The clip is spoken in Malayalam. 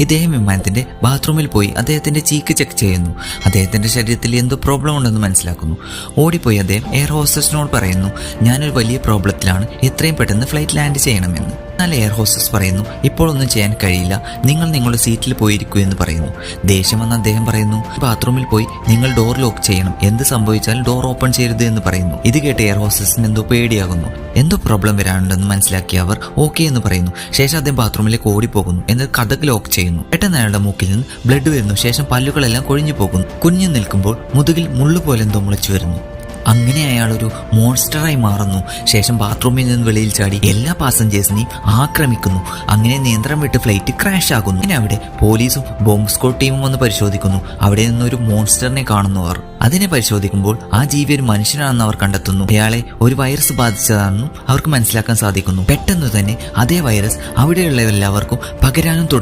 ഇദ്ദേഹം വിമാനത്തിന്റെ ബാത്റൂമിൽ പോയി അദ്ദേഹത്തിന്റെ ചീക്ക് ചെക്ക് ചെയ്യുന്നു. അദ്ദേഹത്തിന്റെ ശരീരത്തിൽ എന്തോ പ്രോബ്ലം ഉണ്ടെന്ന് മനസ്സിലാക്കുന്നു. ഓടിപ്പോയി അദ്ദേഹം എയർ ഹോസ്റ്റസിനോട് പറയുന്നു, ഞാനൊരു വലിയ പ്രോബ്ലത്തിലാണ്, എത്രയും പെട്ടെന്ന് ഫ്ലൈറ്റ് ലാൻഡ് ചെയ്യണമെന്ന്. എന്നാൽ എയർ ഹോസ്റ്റസ് പറയുന്നു, ഇപ്പോൾ ഒന്നും ചെയ്യാൻ കഴിയില്ല, നിങ്ങൾ നിങ്ങളുടെ സീറ്റിൽ പോയിരിക്കൂ എന്ന് പറയുന്നു. ദേഷ്യം വന്ന അദ്ദേഹം പറയുന്നു, ബാത്റൂമിൽ പോയി നിങ്ങൾ ഡോർ ലോക്ക് ചെയ്യണം, എന്ത് സംഭവിച്ചാലും ഡോർ ഓപ്പൺ ചെയ്യരുത് എന്ന് പറയുന്നു. ഇത് കേട്ട് എയർ ഹോസ്റ്റസിന് എന്തോ പേടിയാകുന്നു. എന്തോ പ്രോബ്ലം വരാനുണ്ടെന്ന് മനസ്സിലാക്കിയ അവർ ഓക്കെ എന്ന് പറയുന്നു. ശേഷം അദ്ദേഹം ബാത്റൂമിലേക്ക് ഓടിപ്പോകുന്നു. എന്നിട്ട് കതക് ലോക്ക് ചെയ്യുന്നു. പെട്ടെന്ന് അയാളുടെ മൂക്കിൽ നിന്ന് ബ്ലഡ് വരുന്നു. ശേഷം പല്ലുകളെല്ലാം കൊഴിഞ്ഞു പോകുന്നു. കുഞ്ഞു നിൽക്കുമ്പോൾ മുതുകിൽ മുള്ളുപോലെ എന്തോ മുളച്ചു വരുന്നു. അങ്ങനെ അയാൾ ഒരു മോൺസ്റ്ററായി മാറുന്നു. ശേഷം ബാത്റൂമിൽ നിന്ന് വെളിയിൽ ചാടി എല്ലാ പാസഞ്ചേഴ്സിനെയും ആക്രമിക്കുന്നു. അങ്ങനെ നിയന്ത്രണം വിട്ട് ഫ്ലൈറ്റ് ക്രാഷ് ആകുന്നു. പിന്നെ അവിടെ പോലീസും ബോംബ് സ്ക്വാഡ് ടീമും വന്ന് പരിശോധിക്കുന്നു. അവിടെ നിന്നൊരു മോൺസ്റ്ററിനെ കാണുന്നവർ അതിനെ പരിശോധിക്കുമ്പോൾ ആ ജീവി ഒരു മനുഷ്യനാണെന്ന് അവർ കണ്ടെത്തുന്നു. അയാളെ ഒരു വൈറസ് ബാധിച്ചതാണെന്നും അവർക്ക് മനസ്സിലാക്കാൻ സാധിക്കുന്നു. പെട്ടെന്ന് തന്നെ അതേ വൈറസ് അവിടെയുള്ള എല്ലാവർക്കും പകരാനും തുടങ്ങും.